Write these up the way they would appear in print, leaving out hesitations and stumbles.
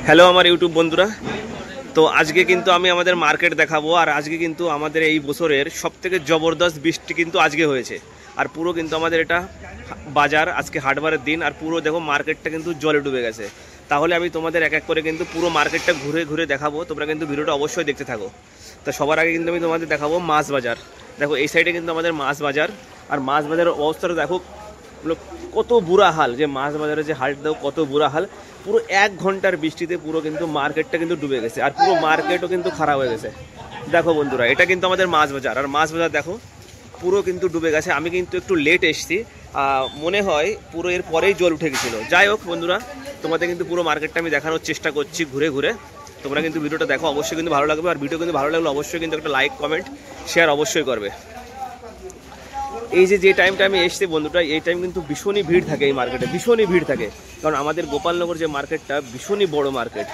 Hello আমার YouTube বন্ধুরা, তো আজকে কিন্তু আমি আমাদের মার্কেট দেখাবো। আর আজকে কিন্তু আমাদের এই বছরের সবথেকে জবরদস্ত বৃষ্টি কিন্তু আজকে হয়েছে। আর পুরো কিন্তু আমাদের এটা বাজার, আজকে হাটবারের দিন। আর পুরো দেখো মার্কেটটা কিন্তু জলে ডুবে গেছে। তাহলে আমি তোমাদের এক এক করে কিন্তু পুরো মার্কেটটা ঘুরে ঘুরে দেখাবো, তোমরা কিন্তু ভিডিওটা অবশ্যই দেখতে থাকো। তো সবার আগে কিন্তু আমি তোমাদের দেখাবো মাছ বাজার। দেখো এই সাইডে কিন্তু আমাদের মাছ বাজার, আর মাছ বাজারের অবস্থাটা দেখো কত বুড়া হাল, যে মাছ বাজারে যে হালটা দেখো কত বুড়া হাল। পুরো 1 ঘন্টার বৃষ্টিতে পুরো কিন্তু মার্কেটটা কিন্তু ডুবে গেছে, আর পুরো মার্কেটও কিন্তু খারাপ হয়ে গেছে। দেখো বন্ধুরা, এটা কিন্তু আমাদের মাছ বাজার, আর মাছ বাজার দেখো পুরো কিন্তু ডুবে গেছে। আমি কিন্তু একটু লেট এসেছি, মনে হয় পুরো এর পরেই জল উঠে গেছিলো। যাই হোক বন্ধুরা, তোমাদের কিন্তু পুরো মার্কেটটা আমি দেখানোর চেষ্টা করছি ঘুরে ঘুরে। তোমরা কিন্তু ভিডিওটা দেখো, অবশ্যই কিন্তু ভালো লাগবে। আর ভিডিও কিন্তু ভালো লাগলে অবশ্যই কিন্তু একটা লাইক কমেন্ট শেয়ার অবশ্যই করবে। এই যে টাইমটা আমি এসছি বন্ধুটা, এই টাইম কিন্তু ভীষণই ভিড় থাকে এই মার্কেটে, ভীষণই ভিড় থাকে। কারণ আমাদের গোপালনগর যে মার্কেটটা ভীষণই বড় মার্কেট।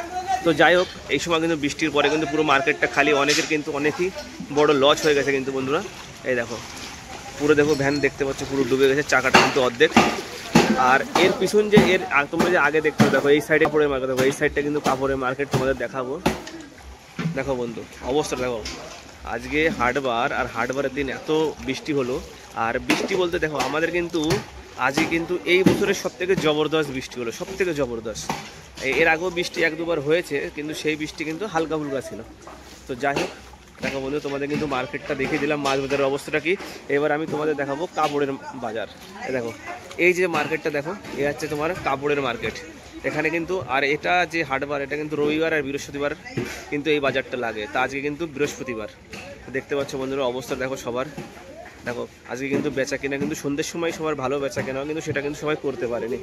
তো যাই হোক, এই সময় কিন্তু বৃষ্টির পরে কিন্তু পুরো মার্কেটটা খালি, অনেকের কিন্তু অনেকই বড় লস হয়ে গেছে কিন্তু বন্ধুরা। এই দেখো পুরো দেখো ভ্যান দেখতে পাচ্ছ পুরো ডুবে গেছে, চাকাটা কিন্তু অর্ধেক। আর এর পিছন যে তোমরা যে আগে দেখতে দেখো এই সাইডে কাপড়ের মার্কেট, দেখো এই সাইডটা কিন্তু কাপড়ের মার্কেট তোমাদের দেখাবো। দেখো বন্ধু অবস্থাটা দেখো, আজকে হাটবার, আর হাটবারের দিন এত বৃষ্টি হলো। আর বৃষ্টি বলতে দেখো আমাদের কিন্তু আজকে কিন্তু এই বছরের সবথেকে জবরদস্ত বৃষ্টি হলো, সবথেকে জবরদস্ত। এর আগেও বৃষ্টি 1-2 বার হয়েছে, কিন্তু সেই বৃষ্টি কিন্তু হালকা ফুলকা ছিল। তো যাই হোক দেখো বন্ধু, তোমাদের কিন্তু মার্কেটটা দেখিয়ে দিলাম, মাছ বাজারের অবস্থাটা কি। এবার আমি তোমাদের দেখাবো কাপড়ের বাজার। দেখো এই যে মার্কেটটা দেখো, এ হচ্ছে তোমার কাপড়ের মার্কেট। এখানে কিন্তু, আর এটা যে হাটবার, এটা কিন্তু রবিবার আর বৃহস্পতিবার কিন্তু এই বাজারটা লাগে। তা আজকে কিন্তু বৃহস্পতিবার। দেখতে পাচ্ছ বন্ধুরা অবস্থা দেখো সবার। দেখো আজকে কিন্তু বেচা কেনা কিন্তু সন্ধ্যের সময় সবার ভালো বেচা কেনা, কিন্তু সেটা কিন্তু সবাই করতে পারেনি।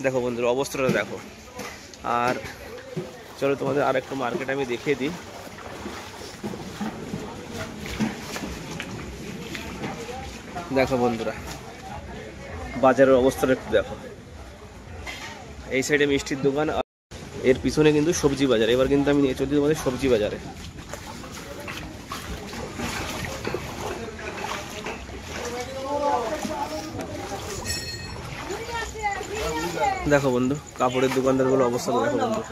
দেখো বন্ধুরা অবস্থাটা দেখো। আর চলো তোমাদের আর একটু মার্কেট আমি দেখিয়ে দিই। দেখো বন্ধুরা বাজারের অবস্থাটা একটু দেখো। এই সাইডে মিষ্টির দোকান, এর পিছনে কিন্তু সবজি বাজার। এবার কিন্তু আমি নিয়ে চলছি তোমাদের সবজি বাজারে। দেখো বন্ধু কাপড়ের দোকানদারগুলো অবস্থা দেখো বন্ধু।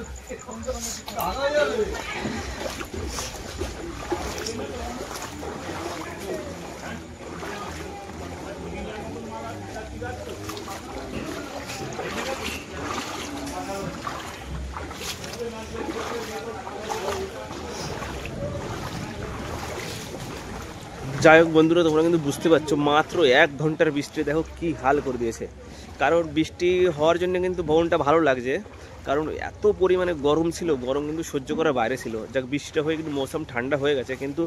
যাই হোক বন্ধুরা, তোমরা কিন্তু বুঝতে পারছো মাত্র 1 ঘন্টার বৃষ্টি দেখো কি হাল করে দিয়েছে। কারণ বৃষ্টি হওয়ার জন্য কিন্তু ভবনটা ভালো লাগছে, কারণ এত পরিমাণে গরম ছিল, গরম কিন্তু সহ্য করার বাইরে ছিল। যাক বৃষ্টিটা হয়ে কিন্তু মৌসুম ঠান্ডা হয়ে গেছে, কিন্তু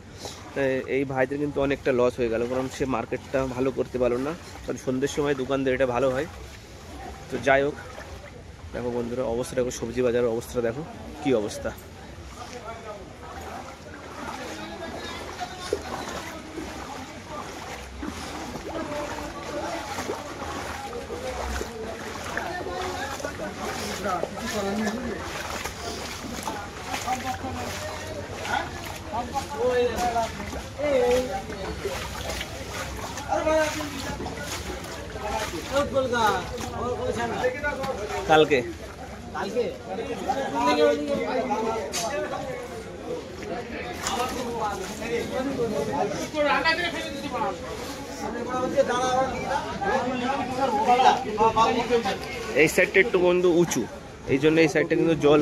এই ভাইদের কিন্তু অনেকটা লস হয়ে গেল, কারণ সে মার্কেটটা ভালো করতে পারলো না। কারণ সন্ধ্যের সময় দোকানদের এটা ভালো হয়। তো যাই হোক দেখো বন্ধুরা অবস্থা দেখো, সবজি বাজারের অবস্থা দেখো কি অবস্থা। কালকে এই সাইডটা একটু বন্ধু উঁচু, এই জন্য এই সাইডটা কিন্তু জল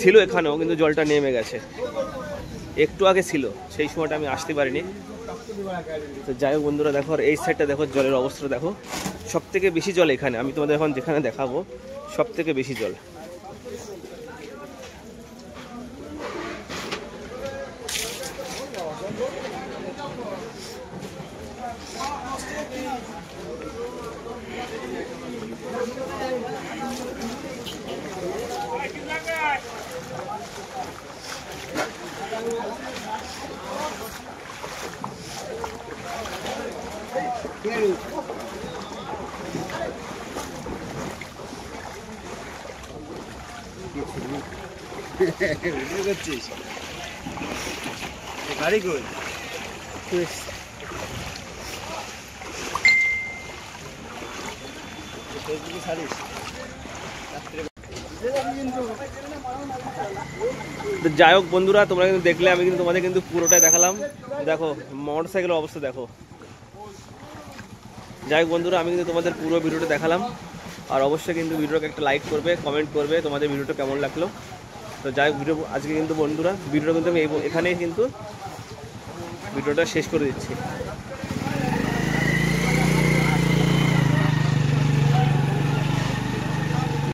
ছিল এখানেও, কিন্তু জলটা নেমে গেছে। একটু আগে ছিল, সেই সময়টা আমি আসতে পারিনি। তো যাই হোক বন্ধুরা দেখো, আর এই সাইডটা দেখো জলের অবস্থা দেখো, সব থেকে বেশি জল এখানে। আমি তোমাদের এখন যেখানে দেখাবো সব থেকে বেশি জল। গাড়ি কই ছাড়িস তো যাই হোক বন্ধুরা, তোমরা কিন্তু দেখলে, আমি কিন্তু তোমাদের কিন্তু পুরোটাই দেখালাম। দেখো মোটর সাইকেলের অবস্থা দেখো। যাই হোক বন্ধুরা, আমি কিন্তু তোমাদের পুরো ভিডিওটা দেখালাম। আর অবশ্যই কিন্তু ভিডিওকে একটা লাইক করবে, কমেন্ট করবে তোমাদের ভিডিওটা কেমন লাগলো। তো যাই হোক, ভিডিও আজকে কিন্তু বন্ধুরা ভিডিওটা কিন্তু আমি এখানেই কিন্তু ভিডিওটা শেষ করে দিচ্ছি।